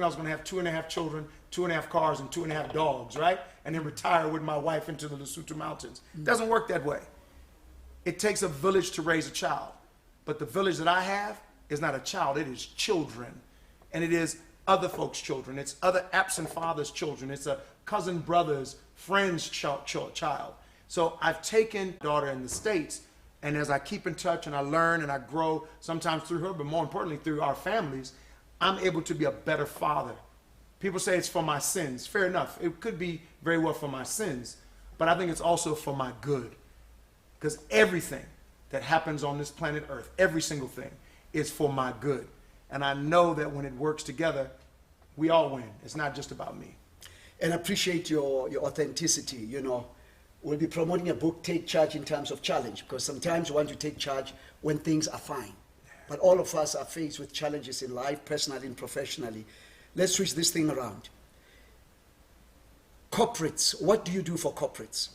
I was going to have 2.5 children, 2.5 cars, and 2.5 dogs, right? And then retire with my wife into the Lesotho Mountains. It doesn't work that way. It takes a village to raise a child. But the village that I have is not a child, it is children. And it is other folks' children. It's other absent fathers' children. It's a cousin, brother's, friend's child. So I've taken a daughter in the States, and as I keep in touch and I learn and I grow, sometimes through her, but more importantly through our families, I'm able to be a better father. People say it's for my sins. Fair enough. It could be very well for my sins, but I think it's also for my good. Because everything that happens on this planet Earth, every single thing, is for my good. And I know that when it works together, we all win. It's not just about me. And I appreciate your authenticity. You know, we'll be promoting a book, Take Charge in Times of Challenge, because sometimes you want to take charge when things are fine. But all of us are faced with challenges in life, personally and professionally. Let's switch this thing around. Corporates, what do you do for corporates?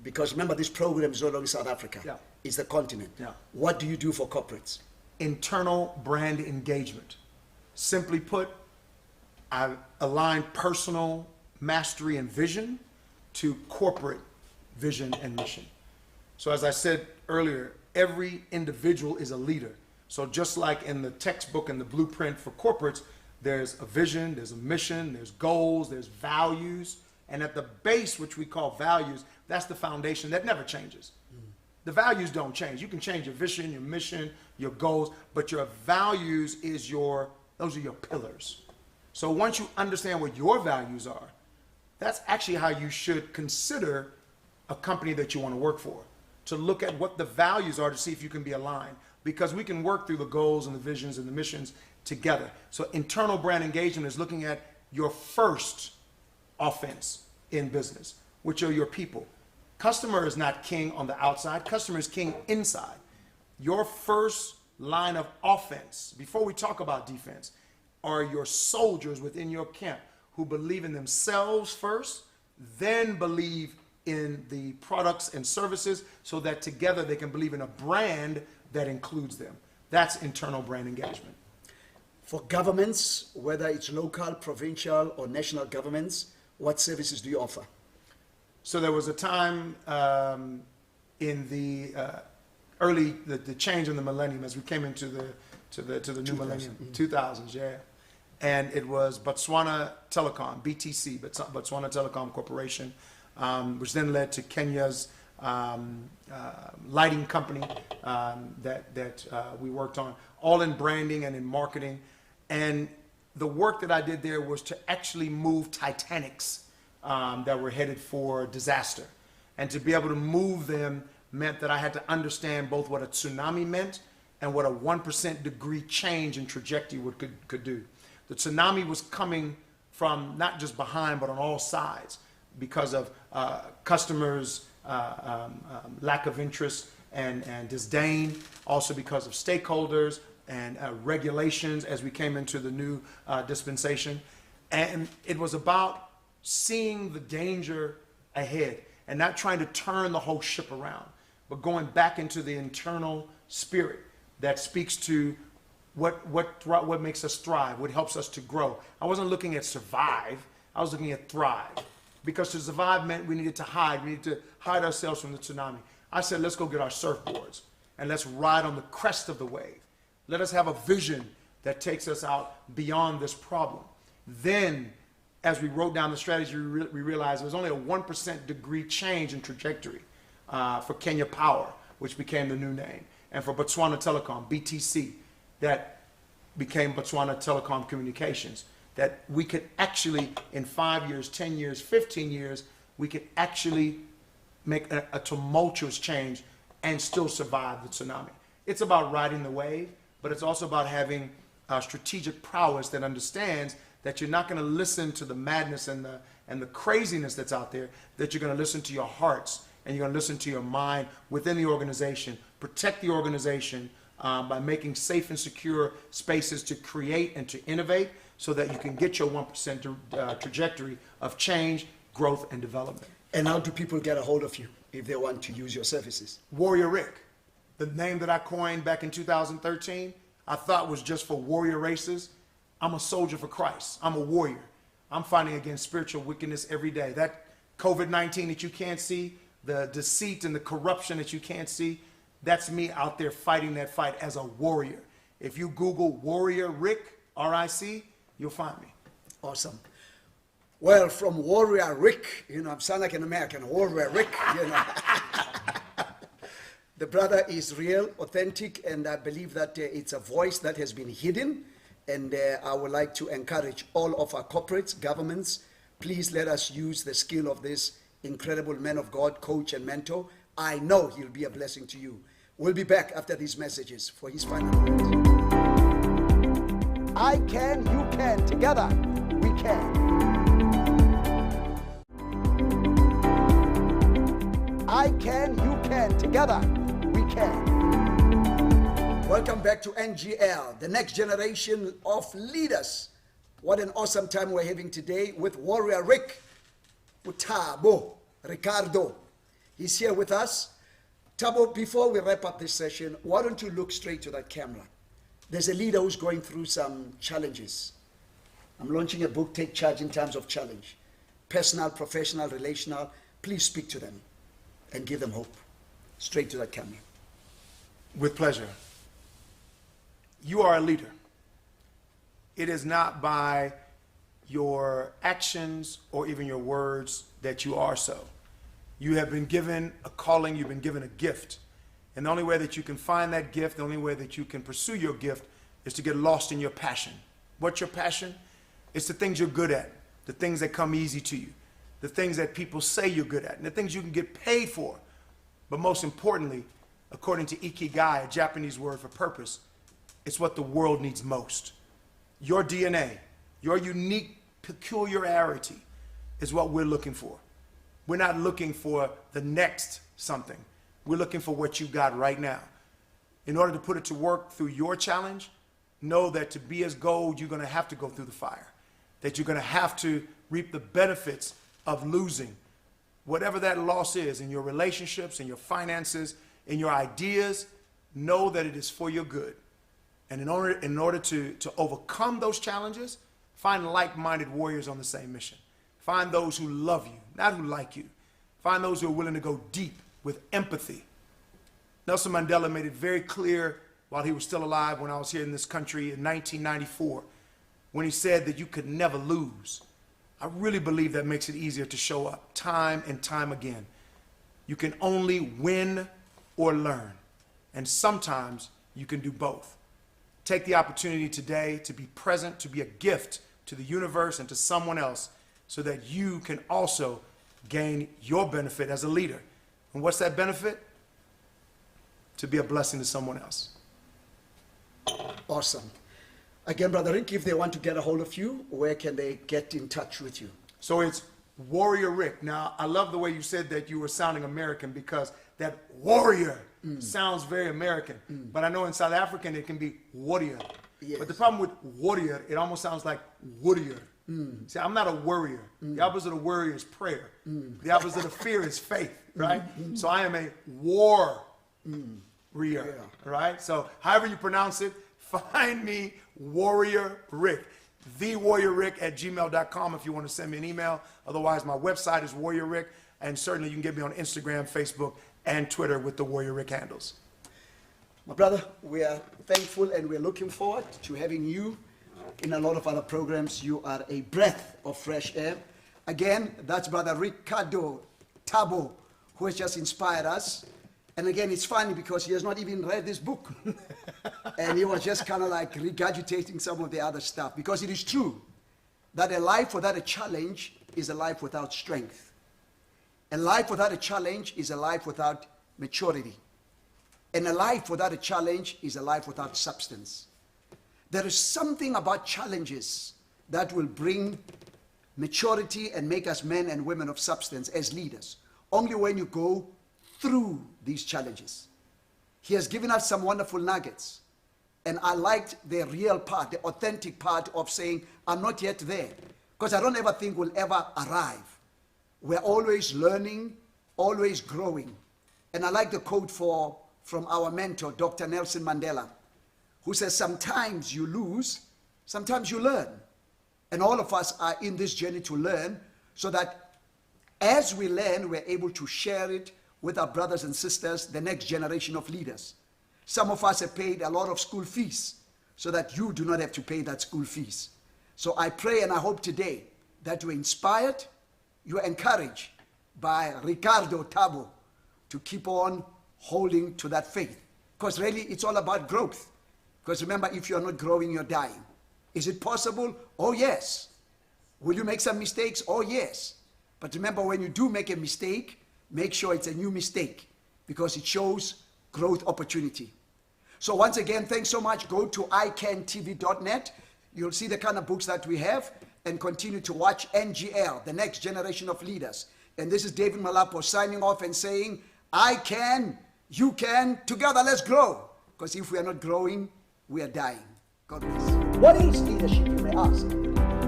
Because remember, this program is no longer South Africa. Yeah. It's the continent. Yeah. What do you do for corporates? Internal brand engagement. Simply put, I align personal mastery and vision to corporate vision and mission. So as I said earlier, every individual is a leader. So just like in the textbook and the blueprint for corporates, there's a vision, there's a mission, there's goals, there's values. And at the base, which we call values, that's the foundation that never changes. The values don't change. You can change your vision, your mission, your goals, but your values those are your pillars. So once you understand what your values are, that's actually how you should consider a company that you want to work for. To look at what the values are to see if you can be aligned. Because we can work through the goals and the visions and the missions together. So internal brand engagement is looking at your first offense in business, which are your people. Customer is not king on the outside. Customer is king inside. Your first line of offense, before we talk about defense, are your soldiers within your camp who believe in themselves first, then believe in the products and services so that together they can believe in a brand that includes them. That's internal brand engagement. For governments, whether it's local, provincial, or national governments, what services do you offer? So there was a time in the the change in the millennium as we came into the new millennium, 2000s, yeah. And it was Botswana Telecom, BTC, Botswana Telecom Corporation, which then led to Kenya's lighting company that we worked on, all in branding and in marketing. And the work that I did there was to actually move Titanics that were headed for disaster. And to be able to move them meant that I had to understand both what a tsunami meant and what a 1% degree change in trajectory could do. The tsunami was coming from not just behind, but on all sides because of customers' lack of interest and disdain, also because of stakeholders and regulations as we came into the new dispensation. And it was about seeing the danger ahead and not trying to turn the whole ship around, but going back into the internal spirit that speaks to what makes us thrive, what helps us to grow. I wasn't looking at survive, I was looking at thrive. Because to survive meant we needed to hide. We needed to hide ourselves from the tsunami. I said, let's go get our surfboards and let's ride on the crest of the wave. Let us have a vision that takes us out beyond this problem. Then, as we wrote down the strategy, we realized there was only a 1% degree change in trajectory for Kenya Power, which became the new name, and for Botswana Telecom, BTC, that became Botswana Telecom Communications. That we could actually, in 5 years, 10 years, 15 years, we could actually make a tumultuous change and still survive the tsunami. It's about riding the wave, but it's also about having strategic prowess that understands that you're not going to listen to the madness and the craziness that's out there, that you're going to listen to your hearts and you're going to listen to your mind within the organization, protect the organization by making safe and secure spaces to create and to innovate, so that you can get your 1% trajectory of change, growth, and development. And how do people get a hold of you if they want to use your services? Warrior Rick, the name that I coined back in 2013, I thought was just for warrior races. I'm a soldier for Christ. I'm a warrior. I'm fighting against spiritual wickedness every day. That COVID-19 that you can't see, the deceit and the corruption that you can't see, that's me out there fighting that fight as a warrior. If you Google Warrior Rick, R-I-C, you'll find me. Awesome. Well, from Warrior Rick, I sound like an American, Warrior Rick, The brother is real, authentic, and I believe that it's a voice that has been hidden. And I would like to encourage all of our corporates, governments, please let us use the skill of this incredible man of God, coach and mentor. I know he'll be a blessing to you. We'll be back after these messages for his final words. I can, you can, together we can. I can, you can, together we can. Welcome back to NGL, the next generation of leaders. What an awesome time we're having today with Warrior Rick Thabo Ricardo. He's here with us. Thabo, before we wrap up this session, why don't you look straight to that camera? There's a leader who's going through some challenges. I'm launching a book, Take Charge in Times of Challenge. Personal, professional, relational. Please speak to them and give them hope. Straight to that camera. With pleasure. You are a leader. It is not by your actions or even your words that you are so. You have been given a calling, you've been given a gift. And the only way that you can find that gift, the only way that you can pursue your gift is to get lost in your passion. What's your passion? It's the things you're good at, the things that come easy to you, the things that people say you're good at, and the things you can get paid for. But most importantly, according to Ikigai, a Japanese word for purpose, it's what the world needs most. Your DNA, your unique peculiarity is what we're looking for. We're not looking for the next something. We're looking for what you got right now. In order to put it to work through your challenge, know that to be as gold, you're going to have to go through the fire. That you're going to have to reap the benefits of losing. Whatever that loss is in your relationships, in your finances, in your ideas, know that it is for your good. And in order to overcome those challenges, find like-minded warriors on the same mission. Find those who love you, not who like you. Find those who are willing to go deep with empathy. Nelson Mandela made it very clear while he was still alive when I was here in this country in 1994, when he said that you could never lose. I really believe that makes it easier to show up time and time again. You can only win or learn, and sometimes you can do both. Take the opportunity today to be present, to be a gift to the universe and to someone else so that you can also gain your benefit as a leader. And what's that benefit? To be a blessing to someone else. Awesome. Again, Brother Rick, if they want to get a hold of you, where can they get in touch with you? So it's Warrior Rick. Now, I love the way you said that you were sounding American because that warrior sounds very American. But I know in South African it can be warrior. Yes. But the problem with warrior, it almost sounds like woodier. See, I'm not a worrier. The opposite of worry is prayer. The opposite of fear is faith, right? So I am a warrior, right? So however you pronounce it, find me, Warrior Rick. TheWarriorRick@gmail.com if you want to send me an email. Otherwise, my website is Warrior Rick, and certainly you can get me on Instagram, Facebook, and Twitter with the Warrior Rick handles. My brother, we are thankful and we're looking forward to having you in a lot of other programs. You are a breath of fresh air. Again, that's Brother Ricardo Thabo, who has just inspired us. And again, it's funny because he has not even read this book. And he was just kind of like regurgitating some of the other stuff. Because it is true that a life without a challenge is a life without strength. A life without a challenge is a life without maturity. And a life without a challenge is a life without substance. There is something about challenges that will bring maturity and make us men and women of substance as leaders. Only when you go through these challenges. He has given us some wonderful nuggets. And I liked the real part, the authentic part of saying, I'm not yet there. Because I don't ever think we'll ever arrive. We're always learning, always growing. And I like the quote from our mentor, Dr. Nelson Mandela, who says, sometimes you lose Sometimes you learn. And all of us are in this journey to learn, so that as we learn, we're able to share it with our brothers and sisters, the next generation of leaders. Some of us have paid a lot of school fees so that you do not have to pay that school fees. So I pray and I hope today that you're inspired, you're encouraged by Ricardo Tabo to keep on holding to that faith. Because really it's all about growth. Because remember, if you're not growing, you're dying. Is it possible? Oh yes. Will you make some mistakes? Oh yes. But remember, when you do make a mistake, make sure it's a new mistake, because it shows growth opportunity. So once again, thanks so much. Go to icantv.net. You'll see the kind of books that we have, and continue to watch NGL, the next generation of leaders. And this is David Malapo signing off and saying, I can, you can, together let's grow. Because if we are not growing, we are dying. God bless. What is leadership, you may ask?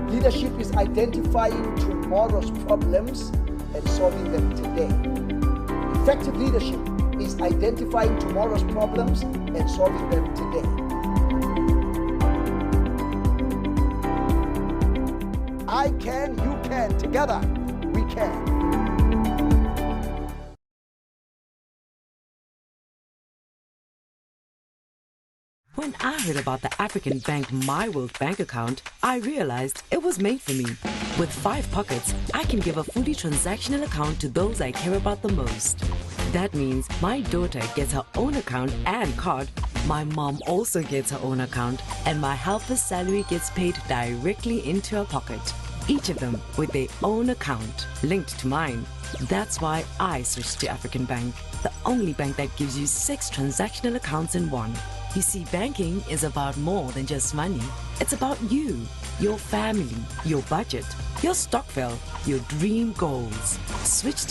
Leadership is identifying tomorrow's problems and solving them today. Effective leadership is identifying tomorrow's problems and solving them today. I can, you can, together we can. When I heard about the African Bank My World bank account, I realized it was made for me. With 5 pockets, I can give a fully transactional account to those I care about the most. That means my daughter gets her own account and card, my mom also gets her own account, and my helper's salary gets paid directly into her pocket. Each of them with their own account linked to mine. That's why I switched to African Bank, the only bank that gives you 6 transactional accounts in one. You see, banking is about more than just money. It's about you, your family, your budget, your stockpile, your dream goals. Switch to